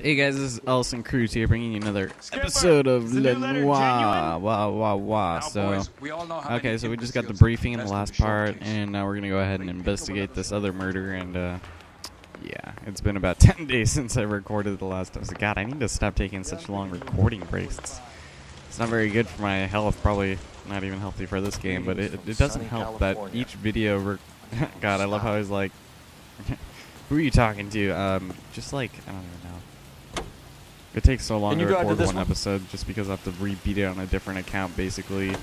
Hey guys, this is Ellison Cruz here, bringing you another episode of Le Noire. So, okay, so we just got the briefing in the last part, and now we're gonna go ahead and investigate this other murder. And yeah, it's been about 10 days since I recorded the last episode. God, I need to stop taking such long recording breaks. It's not very good for my health. Probably not even healthy for this game, but it doesn't help that each video. God, I love how he's like. Who are you talking to? Just like, I don't even know. It takes so long to record one episode just because I have to repeat it on a different account, basically,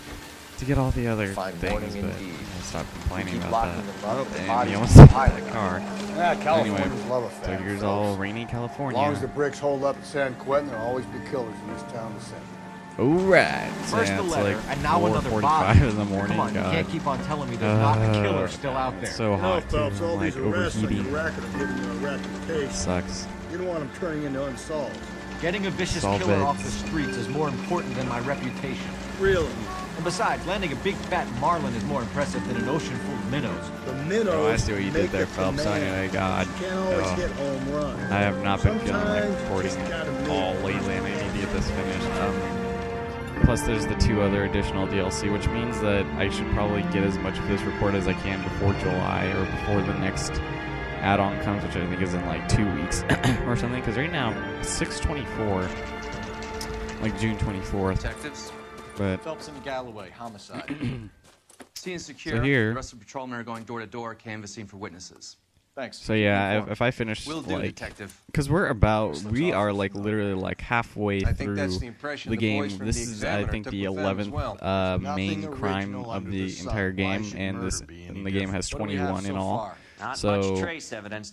to get all the other things, but I'll stop complaining about that. And he almost hit that car. Yeah, Californians anyway, love a fact. So here's all rainy California. As long as the bricks hold up at San Quentin, there'll always be killers in this town to send. Alright, so First yeah, the it's letter, like and now another 4:45 in the morning. Come on, God. you can't keep on telling me there's not a killer still out there. It's so hot, too. I'm like overheating. Sucks. You don't want them turning into unsolved. Getting a vicious killer off the streets is more important than my reputation. Really? And besides, landing a big fat marlin is more impressive than an ocean full of minnows. The minnows. Oh, I see what you did there, Phelps. Anyway, God. I have not been feeling like recording all lately, and I need to get this finished. Plus, there's the 2 other additional DLC, which means that I should probably get as much of this recorded as I can before July or before the next add-on comes, which I think is in like 2 weeks or something. Because right now, 6/24, like June 24th. Detectives. But Phelps and Galloway, homicide. Scene secure. So here, the rest of the patrolmen are going door to door, canvassing for witnesses. Thanks. So yeah, if I finish, like, because we are like literally like halfway through the game. This is, I think, the 11th main crime of the entire game, and the game has 21 in all. So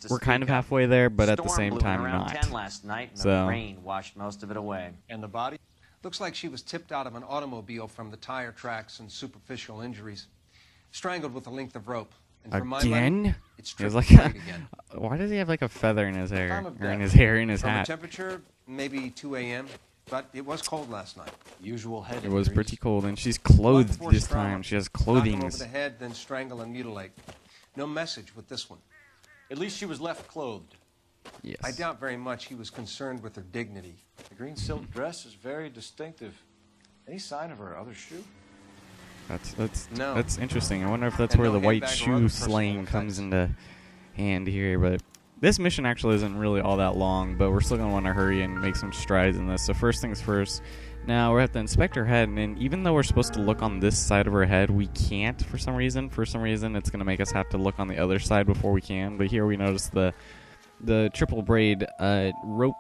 we're kind of halfway there, but at the same time not. Last night, and so the rain washed most of it away. And the body? Looks like she was tipped out of an automobile from the tire tracks and superficial injuries. Strangled with a length of rope. Again? It's like again. Why does he have like a feather in his hair? Or in his hair, in his From hat? The temperature, maybe 2 a.m., but it was cold last night. Usual head It was pretty cold, and she's clothed this time. She has clothing. Knock him over the head, then strangle and mutilate. No message with this one. At least she was left clothed. Yes. I doubt very much he was concerned with her dignity. The green silk dress is very distinctive. Any sign of her other shoe? That's interesting. I wonder if that's where the white shoe slang comes into hand here. But this mission actually isn't really all that long, but we're still gonna want to hurry and make some strides in this. So first things first. Now we have to inspect her head, and even though we're supposed to look on this side of her head, we can't for some reason. For some reason, it's gonna make us have to look on the other side before we can. But here we notice the triple braid rope,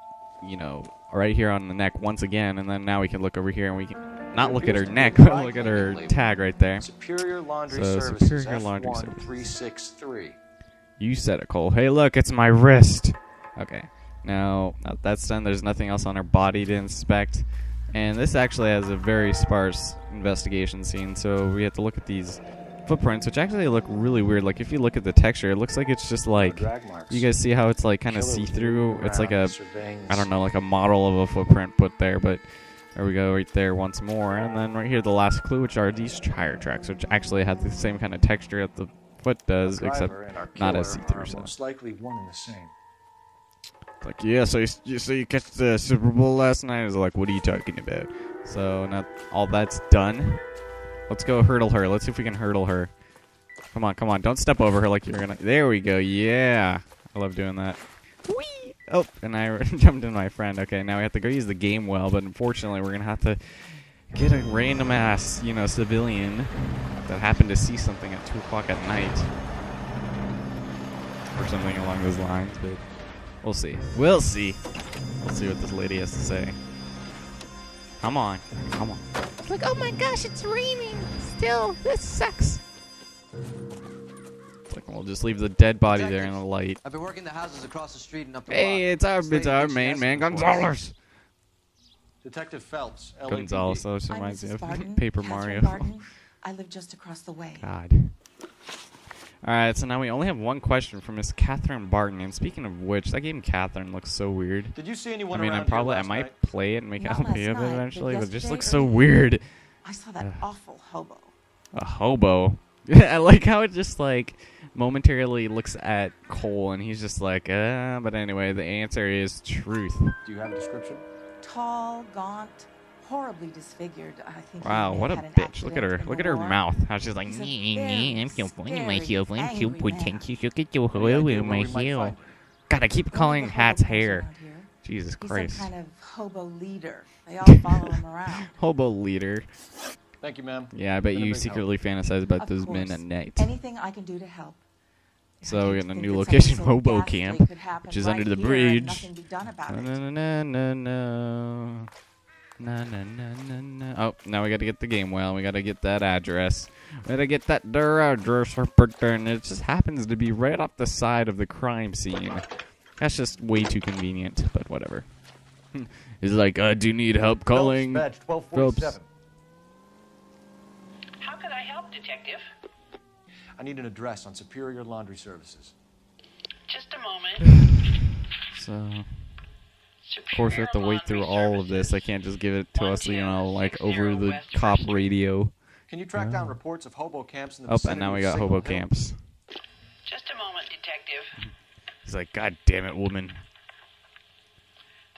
you know, right here on the neck once again, and then now we can look over here and we can not look at her neck, but look at her tag right there. Superior Laundry Services, Superior Laundry Services. 363. You said it, Cole. Hey, look, it's my wrist. Okay, now that's done. There's nothing else on her body to inspect, and this actually has a very sparse investigation scene. So we have to look at these footprints, which actually look really weird. Like if you look at the texture, it looks like it's just like, you guys see how it's like kind of see-through. It's like a, I don't know, like a model of a footprint put there, but there we go, right there once more. And then right here, the last clue, which are these tire tracks, which actually have the same kind of texture that the foot does, except not as see-through. So most likely one and the same. It's like, yeah, so you catch the Super Bowl last night? I was like, what are you talking about? So now all that's done. Let's go hurdle her. Let's see if we can hurdle her. Come on, come on. Don't step over her like you're gonna. There we go. Yeah. I love doing that. Whee! Oh, and I jumped in my friend. Okay, now we have to go use the game well, but unfortunately we're going to have to get a random ass, you know, civilian that happened to see something at 2 o'clock at night. Or something along those lines, but we'll see. We'll see. We'll see what this lady has to say. Come on. Come on. It's like, oh my gosh, it's raining. Still, this sucks. It's like, we'll just leave the dead body there in the light. I've been working the houses across the street and up the Hey, it's our main man, Gonzalez. Detective Phelps, Gonzalez, so this reminds me of Paper Mario. I live just across the way. God. Alright, so now we only have one question from Miss Catherine Barton. And speaking of which, that game Catherine looks so weird. Did you see anyone I mean, I might play it and make a video of it eventually, but it just looks so yesterday? weird. I saw that awful hobo. A hobo? I like how it just like momentarily looks at Cole and he's just like, but anyway, the answer is truth. Do you have a description? Tall, gaunt, horribly disfigured. I think. Wow, he what a had an bitch. Look at accident her. in the Look at her war. mouth. How she's like, He's a very I'm so funny scary, myself. I'm so angry man. pretentious. Look at your Any hair idea in where my we might hair. find her? God, I keep One of calling the Hat's hobo hair. around here. Jesus He's Christ. some kind of hobo leader. They all follow him around. Hobo leader. Thank you, ma'am. Yeah, I bet Been a you big secretly fantasize about Of those men course. at night. Anything I can do to help. So I we're hate getting a to new think that location, something so Hobo ghastly Camp, could happen which is right under the here and bridge. nothing be done about it. No, no, no, no. No, no, no, no, no. Oh, now we gotta get the game well. We gotta get that address. We gotta get that address. And it just happens to be right off the side of the crime scene. That's just way too convenient, but whatever. He's like, do you need help calling? Phelps, badge 1247. How can I help, Detective? I need an address on Superior Laundry Services. Just a moment. So, of course, we have to wait through all of this. I can't just give it to us, you know, like over the cop radio. Can you track down reports of hobo camps in the Oh, vicinity and now we of got Signal hobo Hill? camps. Just a moment, Detective. He's like, God damn it, woman.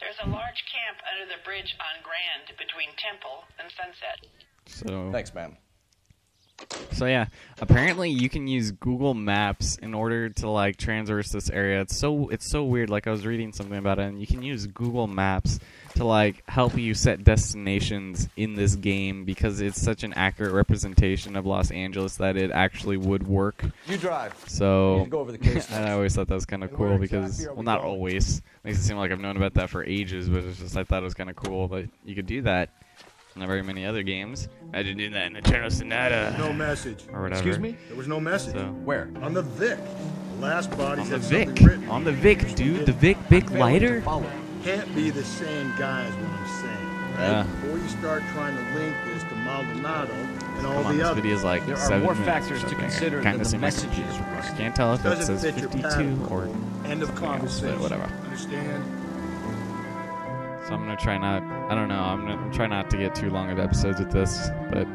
There's a large camp under the bridge on Grand between Temple and Sunset. So. Thanks, ma'am. So yeah, apparently you can use Google Maps in order to like traverse this area. It's so weird. Like I was reading something about it, and you can use Google Maps to like help you set destinations in this game because it's such an accurate representation of Los Angeles that it actually would work. You drive. So We need to go over the case I next. always thought that was kind of And cool where because, exactly are well, we not going? always. Makes it seem like I've known about that for ages, but it's just I thought it was kind of cool that you could do that. Not very many other games. I did do that in Eternal Sonata. No message. Or whatever. Excuse me? There was no message. So, Where? On the Vic. The last body on the had Vic. something written. On the Vic, dude. The Vic big lighter. Can't be the same guy is what I'm saying. Right? Yeah. Before you start trying to link this to Maldonado and all Come on, the this others. video is like There are 7 more minutes factors or to something. consider Kinda than the seem like messages. I can't tell if it Doesn't says fit your 52 pattern. or End of something else, conversation. but whatever. Understand? So I'm gonna try not. I don't know. I'm gonna try not to get too long of episodes with this, but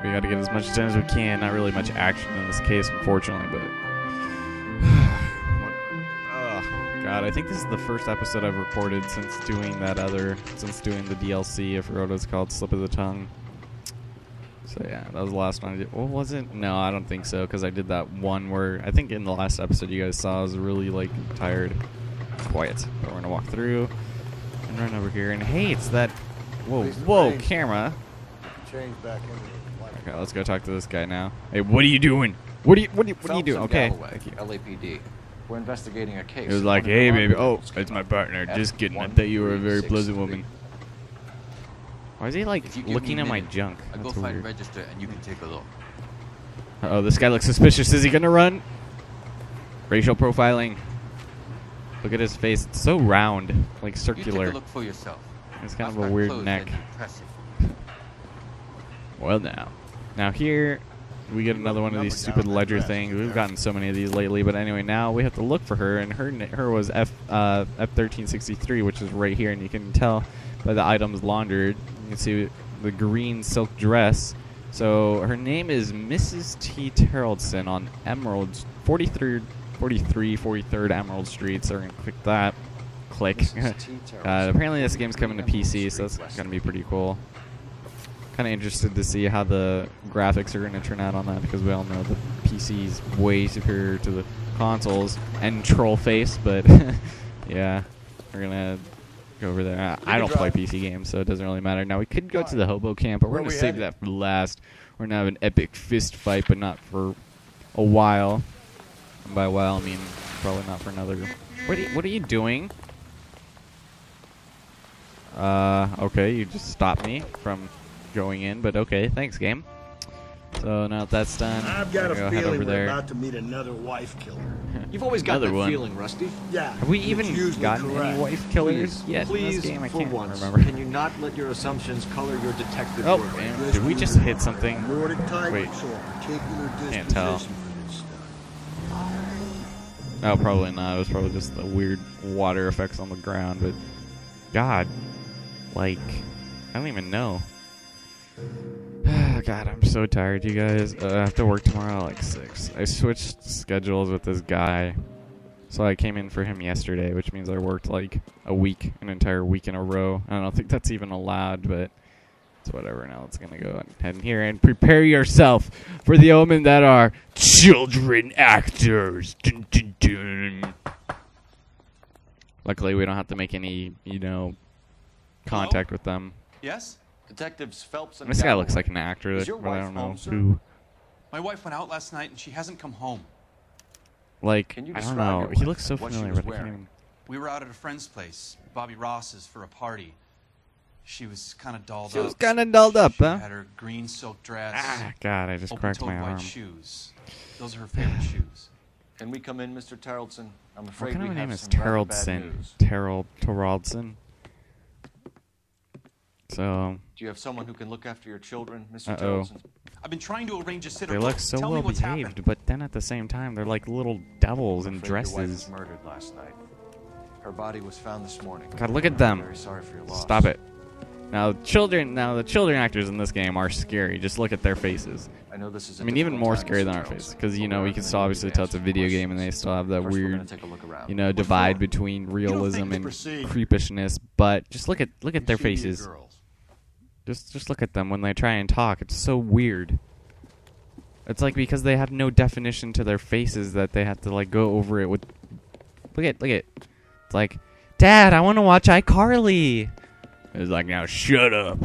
we got to get as much done as we can. Not really much action in this case, unfortunately, but. God, I think this is the first episode I've recorded since doing the DLC. I forgot what it's called, Slip of the Tongue. So yeah, that was the last one I did. What was it? No, I don't think so, because I did that one where, I think in the last episode you guys saw, I was really, like, tired. Quiet. But we're gonna walk through and run over here, and hey, it's that... Whoa, camera. Change back into the light. Okay, let's go talk to this guy now. Hey, what are you doing? What are you Phelps doing? and Okay. Galloway, Thank you. LAPD. We're investigating a case. It was like, One of hey, the baby. laundry Oh, workers it's came my up. partner. Just kidding. I thought you were a very pleasant woman. Why is he, like, If you give looking me a at my minute, junk? I'll go That's find weird. register and you can take a look. Uh-oh, this guy looks suspicious. Is he gonna run? Racial profiling. Look at his face. It's so round. Like You circular. take a look for yourself. It's kind I've of a got weird clothes neck. that are impressive. Well, now here we get another one of these stupid ledger things. We've gotten so many of these lately, but anyway, now we have to look for her, and her was F1363, which is right here, and you can tell by the items laundered. You can see the green silk dress. So her name is Mrs. T. Terrellson on Emerald 43rd Emerald Street. So we're gonna click that. Click. Mrs. T. Terrellson, Apparently this game's coming to 43 PC, Emerald so that's Street, gonna be pretty cool. Kind of interested to see how the graphics are going to turn out on that, because we all know the PC's way superior to the consoles and troll face, but yeah, we're going to go over there. I don't play PC games, so it doesn't really matter. Now, we could go to the hobo camp, but we're going to save that for last. We're going to have an epic fist fight, but not for a while. And by a while, I mean probably not for another. What are you doing? Okay, you just stopped me from going in, but okay, thanks, game. So now that that's done, I've got a head feeling over we're there. about to meet another wife killer. You've always got Another that one. feeling, Rusty. Yeah. Have we it's even usually gotten correct. any wife killers Please, yet in please, this game? I for can't once, remember. can you not let your assumptions color your detective Oh, work? man, did we just hit something? Nordic type, Wait. so a particular Can't tell. disposition for this stuff. Oh, probably not. It was probably just the weird water effects on the ground, but God, like, I don't even know. God, I'm so tired, you guys. I have to work tomorrow at like 6. I switched schedules with this guy. So I came in for him yesterday, which means I worked like an entire week in a row. I don't think that's even allowed, but it's whatever. Now let's gonna go ahead in here and prepare yourself for the omen that are children actors. Dun, dun, dun. Luckily, we don't have to make any, contact with them. Yes? Detectives Phelps and This guy Galloway. looks like an actor, Is your but I wife don't know home, sir? who. My wife went out last night and she hasn't come home. Like, Can you I don't describe know. your He wife, looks so what she familiar, was but I can't wearing? even. We were out at a friend's place, Bobby Ross's, for a party. She was kind of dolled up. She was kind of dolled up, She huh? had her green silk dress. Ah, God, I just cracked my open-toed arm. white shoes. Those are her favorite shoes. Can we come in, Mr. Terrellson? I'm What afraid kind we of a have name is some rather bad Terrellson? news. Terrellson. So, Do you have someone who can look after your children, Mr. Uh-oh. Terrellson? I've been trying to arrange a sitter. they look so Tell me well what's behaved, happened. but then at the same time, they're like little devils in I'm afraid your wife dresses. was murdered last night. Her body was found this morning. God, look at I'm them. very sorry for your loss. Stop it. Now, the children actors in this game are scary. Just look at their faces. I know this is a I mean, even difficult more time, scary Mr. than our Terrellson, face, because but you we're can gonna still need obviously you to tell it's a answer video some game, and they still have that First, we're weird, gonna take a look around. divide between realism and creepishness. But just look at their faces. Just look at them when they try and talk. It's so weird. It's like because they have no definition to their faces that they have to like go over it with. Look at. It's like, Dad, I want to watch iCarly. It's like, now shut up.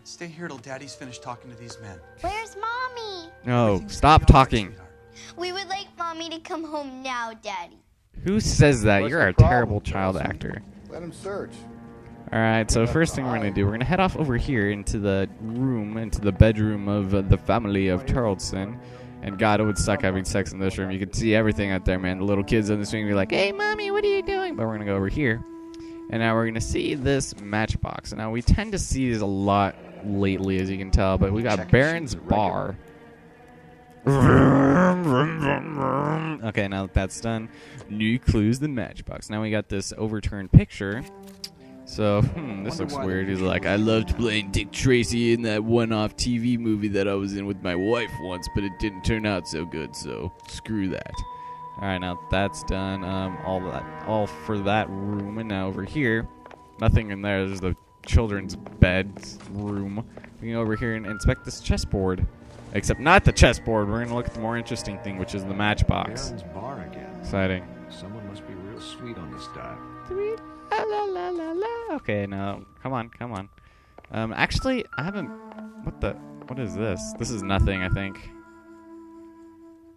Stay here till Daddy's finished talking to these men. Where's Mommy? No, Everything's stop gonna be all right, talking. sweetheart. We would like Mommy to come home now, Daddy. Who says that? What's You're the a problem, terrible child Wilson? actor. Let him search. Alright, so first thing we're going to do, we're going to head off over here into the bedroom of the family of Tarleton. And God, it would suck having sex in this room. You could see everything out there, man. The little kids on the swing be like, hey, Mommy, what are you doing? But we're going to go over here. And now we're going to see this matchbox. And now we tend to see these a lot lately, as you can tell. But we got Baron's Bar. Okay, now that that's done, new clues the matchbox. Now we got this overturned picture. So, this looks weird. He's like, I loved playing Dick Tracy in that one-off TV movie that I was in with my wife once, but it didn't turn out so good, so screw that. Alright, now that's done. All for that room. And now over here, nothing in there. There's the children's bed room. We can go over here and inspect this chessboard. Except not the chessboard. We're going to look at the more interesting thing, which is the matchbox. Baron's bar again. Exciting. Someone must be real sweet on this dive. La, la, la, la. Okay, now, come on. Actually, I haven't... What is this? This is nothing, I think.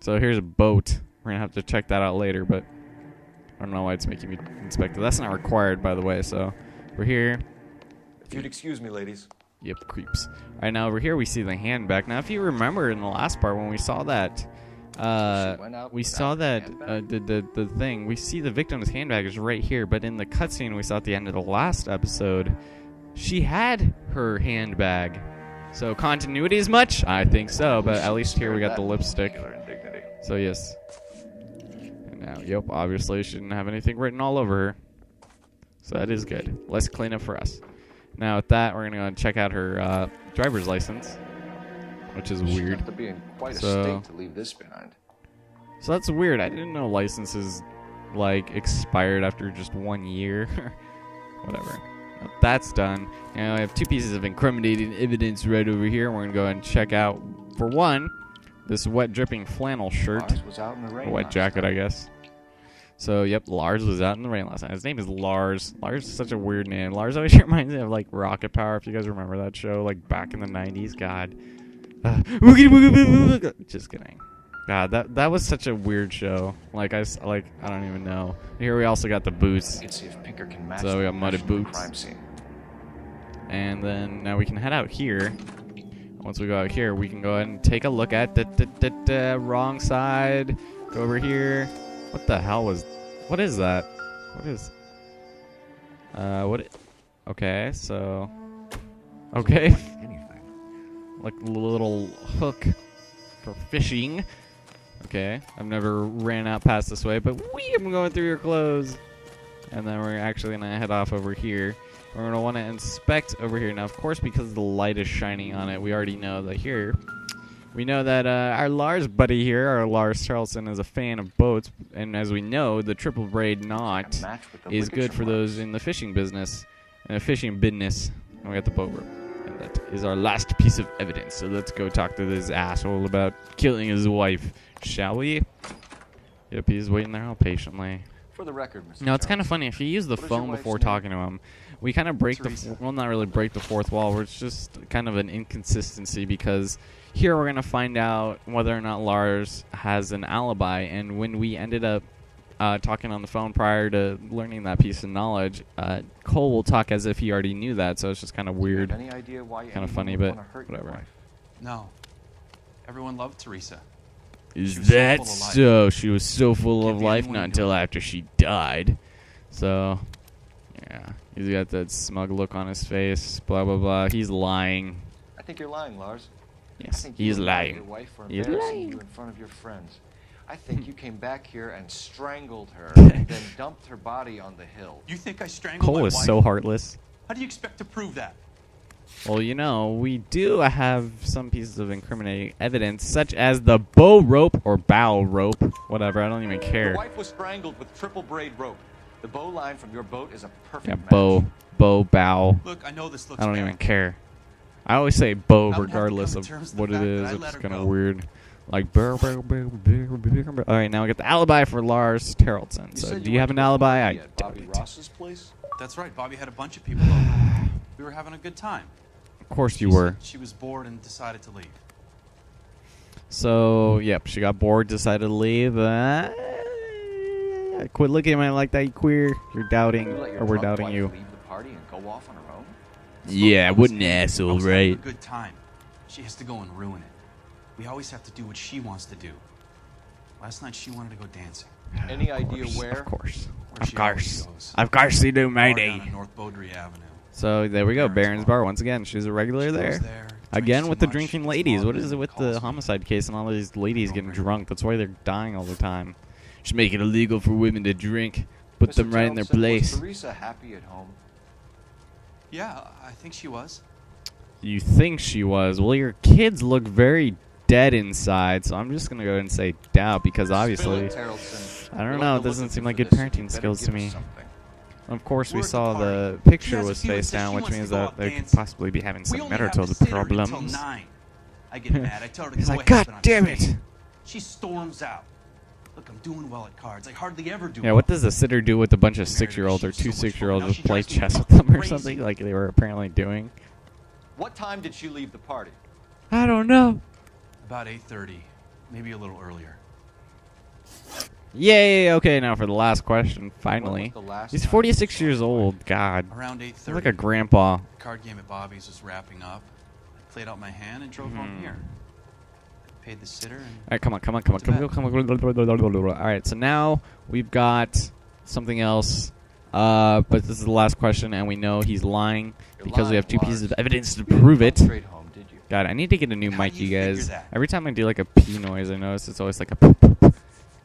So here's a boat. We're going to have to check that out later, but I don't know why it's making me inspect it. That's not required, by the way, so we're here. If you'd excuse me, ladies. Yep, creeps. Alright, now over here we see the handbag. Now, if you remember in the last part when we saw that... the thing. We see the victim's handbag is right here, but in the cutscene we saw at the end of the last episode, she had her handbag. So continuity as much? I think so, but at least here we got the lipstick. So yes. And now, yep, obviously she didn't have anything written all over her. So that is good. Less cleanup for us. Now with that, we're gonna go and check out her driver's license, which is She'd weird. have to be in quite a So- state to leave this behind. So that's weird. I didn't know licenses like expired after just 1 year. Whatever. That's done. Now I have two pieces of incriminating evidence right over here. We're gonna go and check out, for one, this wet dripping flannel shirt. Lars was out in the rain A wet last jacket, night. I guess. So yep, Lars was out in the rain last night. His name is Lars. Lars is such a weird name. Lars always reminds me of like Rocket Power, if you guys remember that show, like back in the 90s. God. Just kidding. God, that was such a weird show. I don't even know. Here we also got the boots. You can see if Pinker can match So we the got muddy impression of the boots. crime scene. And then now we can head out here. Once we go out here, we can go ahead and take a look at the wrong side. Go over here. What the hell was... What is that? What is... Okay, so... Okay. Like a little hook for fishing. Okay, I've never ran out past this way, but I'm going through your clothes. And then we're actually going to head off over here. We're going to want to inspect over here. Now, of course, because the light is shining on it, we already know that here. We know that our Lars buddy here, our Lars Charleston, is a fan of boats. And as we know, the triple braid knot is good for those in the fishing business. And we got the boat rope. And that is our last piece of evidence. So let's go talk to this asshole about killing his wife. Shall we? Yep, he's waiting there all patiently. For the record, Mr. Now, it's kind of funny. If you use the phone before talking to him, we kind of break well, not really break the fourth wall. It's just kind of an inconsistency because here we're going to find out whether or not Lars has an alibi. And when we ended up talking on the phone prior to learning that piece of knowledge, Cole will talk as if he already knew that. So it's just kind of weird. Any idea why kind of funny, but whatever. No. Everyone loved Teresa. Is that so? She was so full of life, not until after she died. So, yeah. He's got that smug look on his face, blah, blah, blah. He's lying. I think you're lying, Lars. Yes, he's lying. Your wife were embarrassing you in front of your friends. I think you came back here and strangled her and then dumped her body on the hill. You think I strangled my Cole is wife? so heartless. How do you expect to prove that? Well, you know, we do have some pieces of incriminating evidence, such as the bow rope or bow rope, whatever. I don't even care. Your wife was strangled with triple braid rope. The bow line from your boat is a perfect match. Bow, bow. Look, I know this looks I don't bad. even care. I always say bow I would have to regardless come of to terms with what the it fact is. that I It's let her kind of go. weird. Like, all right, now we got the alibi for Lars Tarleton. So, do you have an alibi? I doubt Bobby it. Ross's place? That's right. Bobby had a bunch of people over. We were having a good time. Of course you She were. said she was bored and decided to leave. So, yep, she got bored, decided to leave. Quit looking at me like that, you queer. You're doubting, You let your or we're drunk doubting wife you. leave the party and go off on her own? Yeah, Look, what an I asshole, was having right? a good time. She has to go and ruin it. We always have to do what she wants to do. Last night she wanted to go dancing. Any idea where? Of course. Where Of she always course. goes. Of course you do, Bar matey. down on North Beaudry Avenue. So, there we go. Baron's Bar, once again. She's a regular She goes there. there, Again, drinks with too the much, drinking gets ladies. What morbid, is it with calls the me. homicide case and all of these ladies getting Over it. drunk? That's why they're dying all the time. Just make it illegal for women to drink. Put Mr. them right in their Tarleton, place. Was Teresa happy at home? Yeah, I think she was. You think she was. Well, your kids look very dead inside, so I'm just going to go ahead and say doubt because obviously, Tarleton. I don't You'll know, have it to doesn't look seem like into good this. You parenting better skills to give us me. something. Of course, we We're at the saw party. the She picture has a was few and face says down, she which wants to means go that out they could dancing. possibly be having We some only have marital the sitter until problems. 9. I get mad. I tell her to He's go like, ahead, God but I'm damn it! staying." She storms out. Look, I'm doing well at cards. I hardly ever do Yeah, well. what does the sitter do with a bunch of 6-year-olds or 2 6-year-olds just play chess with them or something like they were apparently doing? What time did she leave the party? I don't know. About 8:30, maybe a little earlier. Yay! Okay, now for the last question, finally. When was the last He's time 46 you saw years your old. wife? God. Around He's 8:30. like a grandpa. The card game at Bobby's was wrapping up. I played out my hand and drove home here. I paid the sitter and Alright, come on. Alright, so now we've got something else. But this is the last question, and we know he's lying because we have 2 pieces of evidence to prove it. Straight home, did you? God, I need to get a new How mic, do you you figure guys. that? Every time I do like a pee noise, I notice it's always like a poop, poop, poop.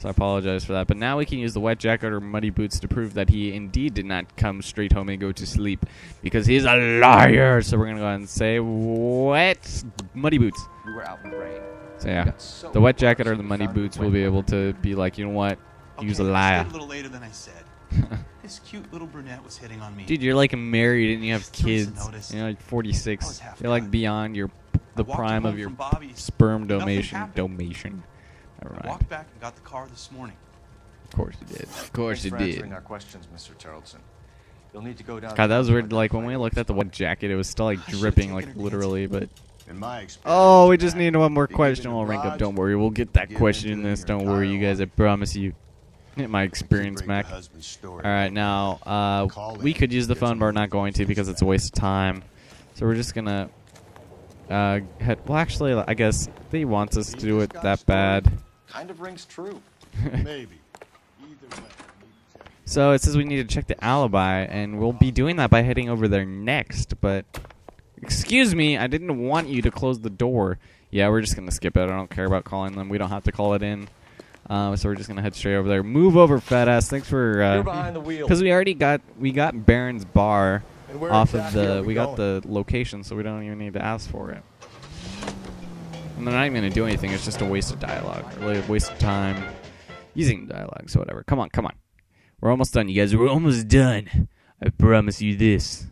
So I apologize for that. But now we can use the wet jacket or muddy boots to prove that he indeed did not come straight home and go to sleep because he's a liar. So we're going to go ahead and say wet muddy boots. We were out in the rain. So We yeah, got so the wet bored, jacket so or the we muddy found boots wet will be one. able to be like, you know what? Use a Okay, I liar. stayed a little later than I said. This cute little brunette was hitting on me. Dude, you're like married and you have Teresa kids. noticed. You're like I was 46. half You're like done. beyond the I walked prime home of your from Bobby's. sperm Nothing donation. happened. All I right. walked back and got the car this morning. Of course you did. Of course Thanks you for did. answering our questions, Mr. Tarleton. You'll need to go down. God, to that was the weird. Like when we find looked at the wet jacket, it was still like I should've dripping, taken like her dancing. literally. But In my experience, oh, we just Mac, need one more you get question. in We'll the rank up. garage, Don't worry, we'll get that get question into in this. your Don't worry, you entire guys. I life. promise you. My keep experience, breaking your Mac. husband's story. All right, now we could use the phone, but we're not going to because it's a waste of time. So we're just gonna head. Well, actually, I guess if he wants us to do it that bad. Kind of rings true. Maybe. Either way. So it says we need to check the alibi, and we'll be doing that by heading over there next. But excuse me, I didn't want you to close the door. Yeah, we're just gonna skip it. I don't care about calling them. We don't have to call it in. So we're just gonna head straight over there. Move over, fat ass. Thanks for You're behind the wheel. because we got Baron's Bar off of the. We got the location, so we don't even need to ask for it. And they're not even gonna do anything. It's just a waste of dialogue, really a waste of time using dialogue. So whatever. Come on, come on. We're almost done, you guys. We're almost done. I promise you this.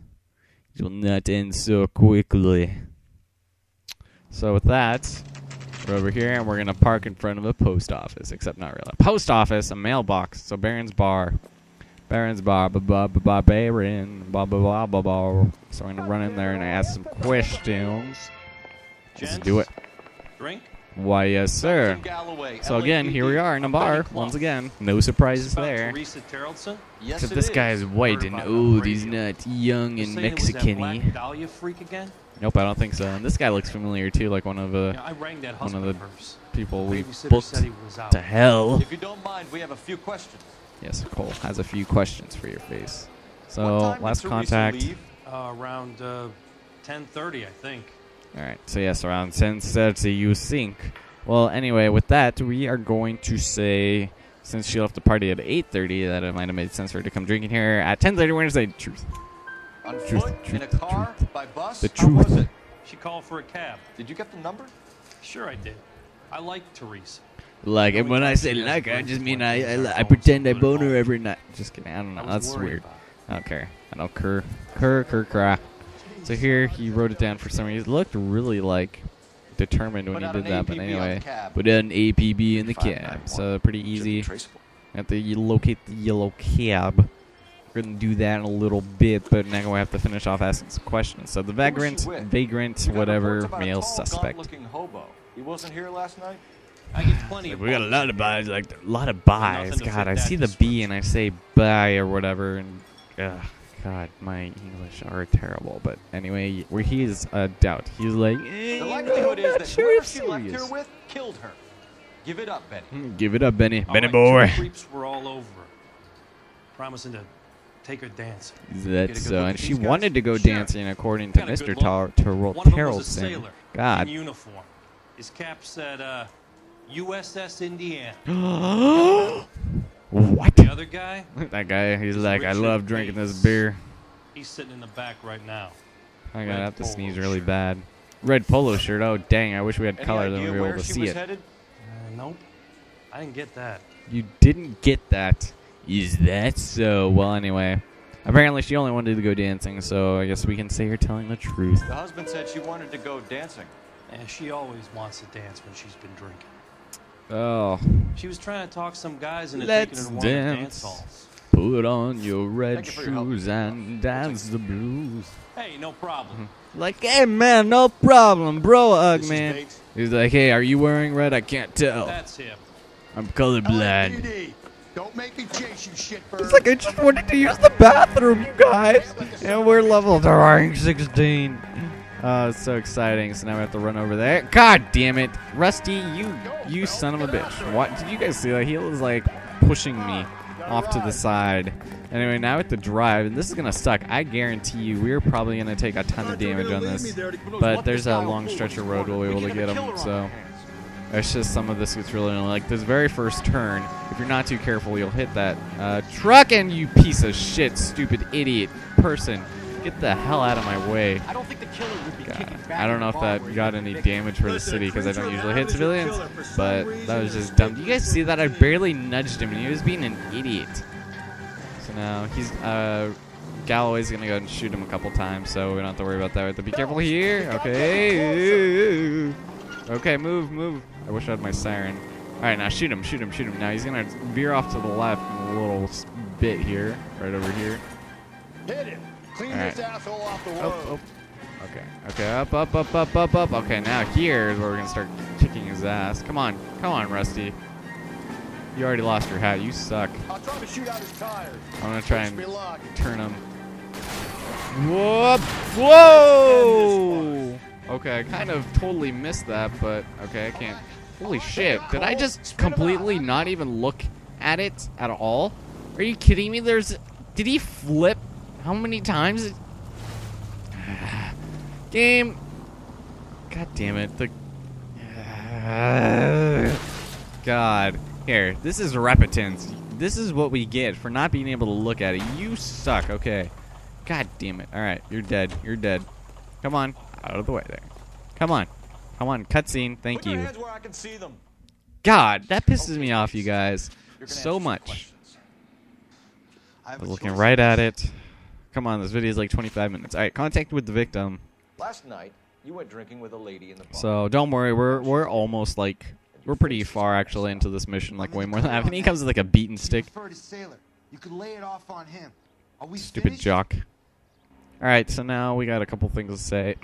It will not end so quickly. So with that, we're over here, and we're going to park in front of a post office. Except not really. A post office, a mailbox. So Baron's Bar. Baron's Bar. Ba-ba-ba-ba, Baron. Ba-ba-ba-ba-ba. So I'm going to run in there and ask some questions. Let's do it. Drink? Why, yes, sir. So again, here we are in a bar, once again. No surprises there. Except this guy is white and old. He's not young and Mexican-y. Nope, I don't think so. And this guy looks familiar too, like one of the people we booked to hell. If you don't mind, we have a few questions. Yes, Cole has a few questions for your face. So last contact. Around 10:30, I think. Alright, so yes, around 10:30 you think. Well, anyway, with that, we are going to say, since she left the party at 8:30, that it might have made sense for her to come drinking here at 10:30. We're going to say truth. On foot, in a car, by bus? The How was truth. it? She called for a cab. Did you get the number? Sure I did. I like Teresa. Like, and when I say like, I just mean I pretend I bone her every night. Just kidding, I don't know, that's weird. I don't care. I don't cry. So here, he wrote it down for some reason. He looked really, like, determined when he did that, but anyway. Put an APB in the cab. So pretty easy. Have to locate the yellow cab. We're going to do that in a little bit, but now we have to finish off asking some questions. So the vagrant, whatever, male suspect. He wasn't here last night? I get plenty of We got a lot of buys, like a lot of buys. God, I see the B and I say buy or whatever, and God, my English are terrible. But anyway, where he is a doubt. He's like, the likelihood is that whoever she left here with killed her. Give it up, Benny. Give it up, Benny. Benny Two boy. creeps were all over her, promising to take her dancing. That's so, and she wanted to go dancing according to Mr. Tarleton. God. In uniform. His cap said, USS Indiana. What? The other guy? That guy, he's like, I love drinking this beer. He's sitting in the back right now. I gotta have to sneeze really bad. Red polo shirt. Oh, dang. I wish we had color, then we'd be able to see it. Nope. I didn't get that. You didn't get that. Is that so? Well, anyway. Apparently, she only wanted to go dancing, so I guess we can say you're telling the truth. The husband said she wanted to go dancing. And she always wants to dance when she's been drinking. Oh. She was trying to talk some guys into taking her to one of the dance halls. Put on your red shoes and dance the blues. Hey, no problem. Like, hey, man, no problem, bro, man. He's like, hey, are you wearing red? I can't tell. That's him. I'm colorblind. Don't make me chase you, shitbird. It's like I just wanted to use the bathroom, you guys. And we're level 16. It's so exciting. So now we have to run over there. God damn it. Rusty, you son of a bitch. What? Did you guys see that? He was like pushing me off to the side. Anyway, now we have to drive, and this is going to suck. I guarantee you we're probably going to take a ton of damage on this. But there's a long stretch of road we'll be able to get him, so it's just some of this gets really annoying. Like this very first turn, if you're not too careful, you'll hit that truck, and you piece of shit, stupid idiot person. Get the hell out of my way. I don't think the killer would be kicking back. I don't know if that got any damage for the city because I don't usually hit civilians, but that was just dumb. Do you guys see that? I barely nudged him and he was being an idiot. So now he's Galloway's gonna go and shoot him a couple times, so we don't have to worry about that. We have to be careful here. Okay. Okay, move. I wish I had my siren. Alright, now shoot him. Now he's gonna veer off to the left in a little bit here, right over here. Hit him. Clean this asshole off the road. Oh. Okay, up. Okay, now here is where we're gonna start kicking his ass. Come on, Rusty. You already lost your hat. You suck. I'll try to shoot out his tires. I'm gonna try and turn him. Whoa! Okay, I kind of totally missed that, but okay, I can't. Holy shit! Did I just completely not even look at it at all? Are you kidding me? Did he flip? How many times? Game. God damn it. God. Here. This is repetence. This is what we get for not being able to look at it. You suck. Okay. God damn it. Alright, you're dead. You're dead. Come on. Out of the way there. Come on. Come on. Cutscene. Thank you. Where I can see them. God, that pisses me off, you guys. So much. I was looking right at it. Come on, this video is like 25 minutes. Alright, contact with the victim. Last night, you went drinking with a lady in the bar. So, don't worry. We're almost like... We're pretty far, actually, into this mission. Like, way more than that. I think he comes with like a beaten stick. You could lay it off on him. Are we Stupid finished? jock. Alright, so now we got a couple things to say.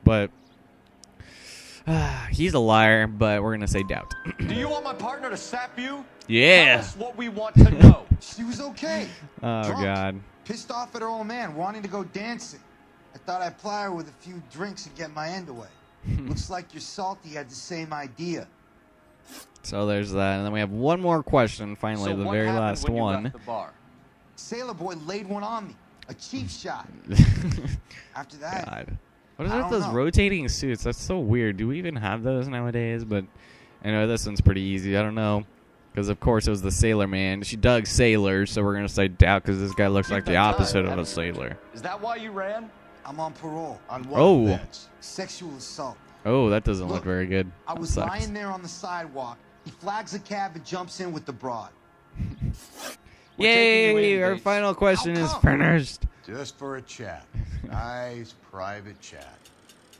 But... he's a liar, but we're gonna say doubt. Do you want my partner to sap you? Yeah. Tell us what we want to know. She was okay. Oh, Drunk. God. Pissed off at her old man, wanting to go dancing. I thought I'd ply her with a few drinks and get my end away. Looks like your salty had the same idea. So there's that, and then we have one more question. Finally, So the what very happened last when you one. left the bar? Sailor Boy laid one on me. A cheap shot. After that, God. What is I with don't those know. rotating suits? That's so weird. Do we even have those nowadays? But anyway, this one's pretty easy. I don't know. Because, of course, it was the sailor man. She dug sailors, so we're going to say doubt because this guy looks like the opposite of a sailor. Is that why you ran? I'm on parole. On what Oh. offense? Sexual assault. Oh, that doesn't look Look, very good. I That was sucks. lying there on the sidewalk. He flags a cab and jumps in with the broad. Yay! Our final question is finished. Just for a chat. Nice private chat.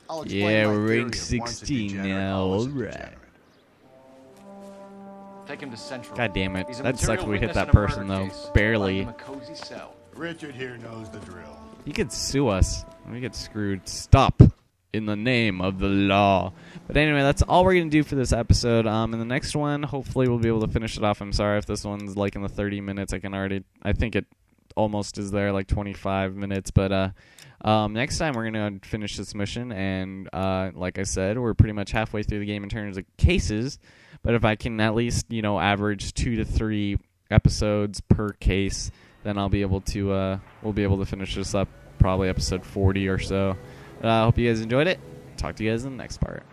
I'll explain Yeah, my we're theory rank of once a 16 degenerate, now. always a Alright. degenerate. Take him to Central. God damn it. He's a That sucks material we hit witness that in a person, murder though. case. Barely. Find him a cozy cell. Richard here knows the drill. You could sue us. We get screwed. Stop. In the name of the law. But anyway, that's all we're going to do for this episode. In the next one, hopefully we'll be able to finish it off. I'm sorry if this one's like in the 30 minutes. I think it almost is there, like 25 minutes. But next time we're going to finish this mission. And like I said, we're pretty much halfway through the game in terms of cases. But if I can at least, average 2 to 3 episodes per case, then I'll be able to, we'll be able to finish this up, probably episode 40 or so. I hope you guys enjoyed it. Talk to you guys in the next part.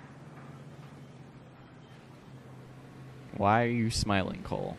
Why are you smiling, Cole?